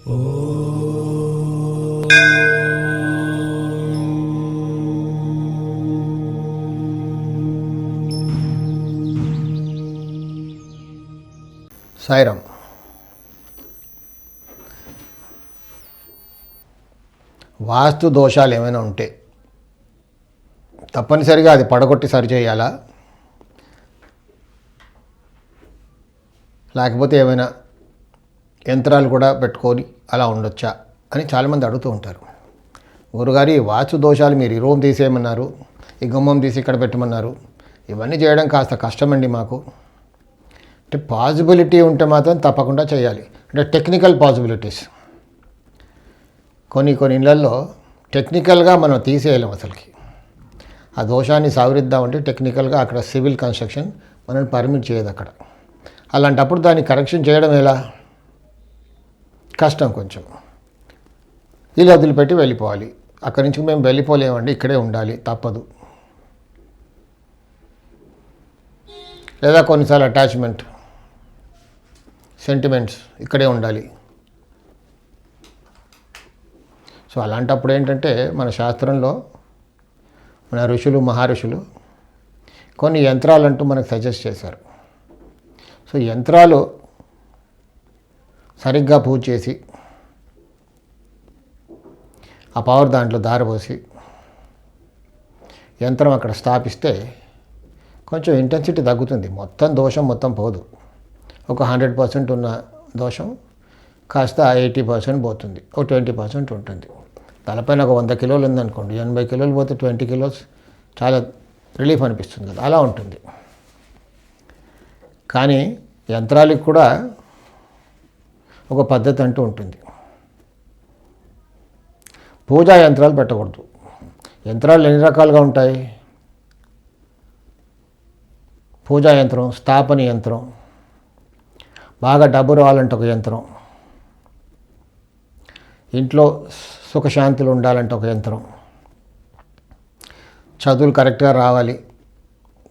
సాయిరామ్. వాస్తు దోషాలు ఏమైనా ఉంటే తప్పనిసరిగా అది పడగొట్టి సరిచేయాలా, లేకపోతే ఏమైనా యంత్రాలు కూడా పెట్టుకొని అలా ఉండొచ్చా అని చాలామంది అడుగుతూ ఉంటారు. గురుగారు, ఈ వాస్తు దోషాలు మీరు ఈ రూమ్ తీసేయమన్నారు, ఈ గుమ్మం తీసి ఇక్కడ పెట్టమన్నారు, ఇవన్నీ చేయడం కాస్త కష్టమండి మాకు. అంటే పాసిబిలిటీ ఉంటే మాత్రం తప్పకుండా చేయాలి. అంటే టెక్నికల్ పాసిబిలిటీస్ కొన్ని ఇళ్లల్లో టెక్నికల్గా మనం తీసేయలేం. అసలుకి ఆ దోషాన్ని సవరిద్దామంటే టెక్నికల్గా అక్కడ సివిల్ కన్స్ట్రక్షన్ మనల్ని పర్మిట్ చేయదు అక్కడ. అలాంటప్పుడు దాన్ని కరెక్షన్ చేయడం ఎలా? కష్టం కొంచెం. ఇలా వదిలిపెట్టి వెళ్ళిపోవాలి. అక్కడి నుంచి మేము వెళ్ళిపోలేమండి, ఇక్కడే ఉండాలి, తప్పదు. లేదా కొన్నిసార్లు అటాచ్మెంట్, సెంటిమెంట్స్, ఇక్కడే ఉండాలి. సో అలాంటప్పుడు ఏంటంటే మన శాస్త్రంలో మన ఋషులు మహర్షులు కొన్ని యంత్రాలంటూ మనకు సజెస్ట్ చేశారు. సో యంత్రాలు సరిగ్గా పూజ చేసి ఆ పవర్ దాంట్లో దారబోసి యంత్రం అక్కడ స్థాపిస్తే కొంచెం ఇంటెన్సిటీ తగ్గుతుంది. మొత్తం దోషం మొత్తం పోదు. ఒక 100% ఉన్న దోషం కాస్త 80% పోతుంది, ఒక 20% ఉంటుంది. తలపైన ఒక 100 కిలోలు ఉందనుకోండి, 80 కిలోలు పోతే 20 కిలోస్ చాలా రిలీఫ్ అనిపిస్తుంది కదా, అలా ఉంటుంది. కానీ యంత్రాలకు కూడా ఒక పద్ధతి అంటూ ఉంటుంది. పూజా యంత్రాలు పెట్టకూడదు. యంత్రాలు ఎన్ని రకాలుగా ఉంటాయి? పూజా యంత్రం, స్థాపన యంత్రం, బాగా డబ్బు రావాలంటే ఒక యంత్రం, ఇంట్లో సుఖశాంతులు ఉండాలంటే ఒక యంత్రం, చదువులు కరెక్ట్గా రావాలి,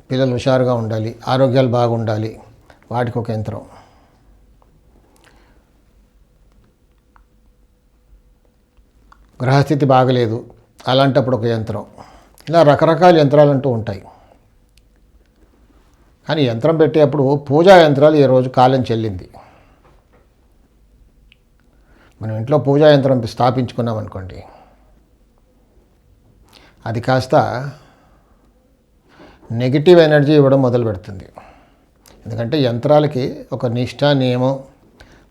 పిల్లలు హుషారుగా ఉండాలి, ఆరోగ్యాలు బాగుండాలి, వాటికి ఒక యంత్రం. గ్రహస్థితి బాగలేదు, అలాంటప్పుడు ఒక యంత్రం. ఇలా రకరకాల యంత్రాలు అంటూ ఉంటాయి. కానీ యంత్రం పెట్టేటప్పుడు పూజా యంత్రాలు ఈ రోజు కాలం చెల్లింది. మనం ఇంట్లో పూజా యంత్రం స్థాపించుకున్నాం అనుకోండి, అది కాస్త నెగిటివ్ ఎనర్జీ ఇవ్వడం మొదలు పెడుతుంది. ఎందుకంటే యంత్రాలకి ఒక నిష్ఠా నియమం,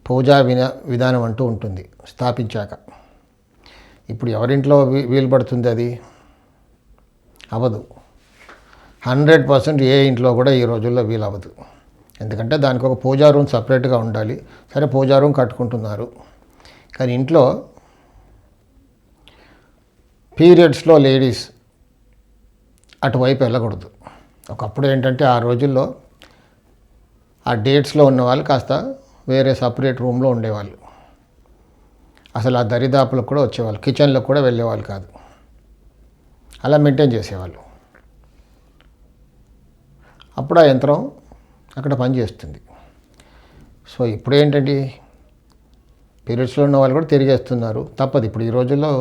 పూజా విధానం అంటూ ఉంటుంది స్థాపించాక. ఇప్పుడు ఎవరింట్లో వీలు పడుతుంది? అది అవ్వదు. 100% ఏ ఇంట్లో కూడా ఈ రోజుల్లో వీలు అవ్వదు. ఎందుకంటే దానికి ఒక పూజా రూమ్ సపరేట్గా ఉండాలి. సరే, పూజా రూమ్ కట్టుకుంటున్నారు, కానీ ఇంట్లో పీరియడ్స్లో లేడీస్ అటువైపు వెళ్ళకూడదు. ఒకప్పుడు ఏంటంటే ఆ రోజుల్లో ఆ డేట్స్లో ఉన్న వాళ్ళు కాస్త వేరే సపరేట్ రూమ్లో ఉండేవాళ్ళు. అసలు ఆ దరిదాపులకు కూడా వచ్చేవాళ్ళు, కిచెన్లో కూడా వెళ్ళేవాళ్ళు కాదు. అలా మెయింటైన్ చేసేవాళ్ళు. అప్పుడు ఆ యంత్రం అక్కడ పనిచేస్తుంది. సో ఇప్పుడు ఏంటంటే పీరియడ్స్లో ఉన్న వాళ్ళు కూడా తిరిగేస్తున్నారు, తప్పదు. ఇప్పుడు ఈ రోజుల్లో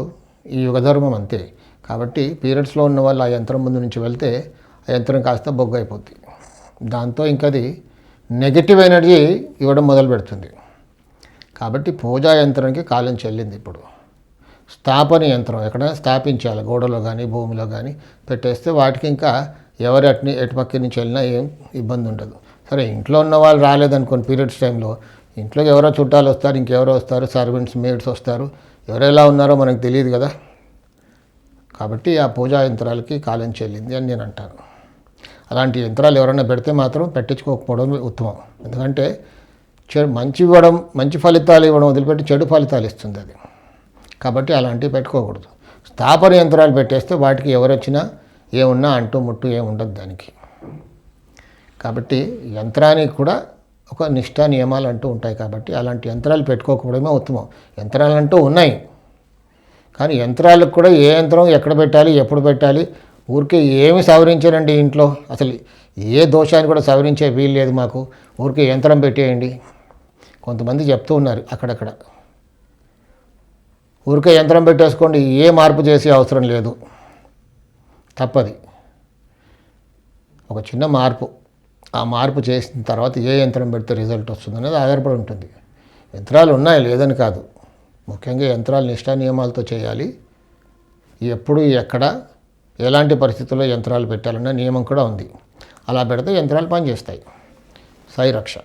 ఈ యుగధర్మం అంతే. కాబట్టి పీరియడ్స్లో ఉన్న వాళ్ళు ఆ యంత్రం ముందు నుంచి వెళ్తే ఆ యంత్రం కాస్త బొగ్గు అయిపోతుంది. దాంతో ఇంకది నెగిటివ్ ఎనర్జీ ఇవ్వడం మొదలు పెడుతుంది. కాబట్టి పూజా యంత్రానికి కాలం చెల్లింది. ఇప్పుడు స్థాపన యంత్రం ఎక్కడైనా స్థాపించాలి, గోడలో కానీ భూమిలో కానీ పెట్టేస్తే వాటికి ఇంకా ఎవరు ఎటుపక్క నుంచి వెళ్ళినా ఏం ఇబ్బంది ఉండదు. సరే, ఇంట్లో ఉన్న వాళ్ళు రాలేదనుకోండి, పీరియడ్స్ టైంలో ఇంట్లోకి ఎవరో చుట్టాలు వస్తారు, ఇంకెవరో వస్తారు, సర్వెంట్స్, మేడ్స్ వస్తారు, ఎవరెలా ఉన్నారో మనకు తెలియదు కదా. కాబట్టి ఆ పూజా యంత్రాలకి కాలం చెల్లింది అని నేను అంటాను. అలాంటి యంత్రాలు ఎవరైనా పెడితే మాత్రం పెట్టించుకోకపోవడం ఉత్తమం. ఎందుకంటే మంచి ఫలితాలు ఇవ్వడం వదిలిపెట్టి చెడు ఫలితాలు ఇస్తుంది అది. కాబట్టి అలాంటివి పెట్టుకోకూడదు. స్థాపన యంత్రాలు పెట్టేస్తే వాటికి ఎవరు వచ్చినా ఏమున్నా అంటూ ముట్టు ఏముండదు దానికి. కాబట్టి యంత్రానికి కూడా ఒక నిష్ఠా నియమాలు అంటూ ఉంటాయి. కాబట్టి అలాంటి యంత్రాలు పెట్టుకోకపోవడమే ఉత్తమం. యంత్రాలు అంటూ ఉన్నాయి, కానీ యంత్రాలకు కూడా ఏ యంత్రం ఎక్కడ పెట్టాలి, ఎప్పుడు పెట్టాలి, ఊరికే ఏమి సవరించారండి ఇంట్లో. అసలు ఏ దోషాన్ని కూడా సవరించే వీలు లేదు మాకు, ఊరికే యంత్రం పెట్టేయండి. కొంతమంది చెప్తూ ఉన్నారు అక్కడక్కడ. ఊరికే యంత్రం పెట్టేసుకోండి, ఏ మార్పు చేసే అవసరం లేదు, తప్పది. ఒక చిన్న మార్పు, ఆ మార్పు చేసిన తర్వాత ఏ యంత్రం పెడితే రిజల్ట్ వస్తుంది అనేది ఆధారపడి ఉంటుంది. యంత్రాలు ఉన్నాయి, లేదని కాదు. ముఖ్యంగా యంత్రాలు నిష్ఠా నియమాలతో చేయాలి. ఎప్పుడు ఎక్కడ ఎలాంటి పరిస్థితుల్లో యంత్రాలు పెట్టాలన్న నియమం కూడా ఉంది. అలా పెడితే యంత్రాలు పనిచేస్తాయి. సాయి రక్ష.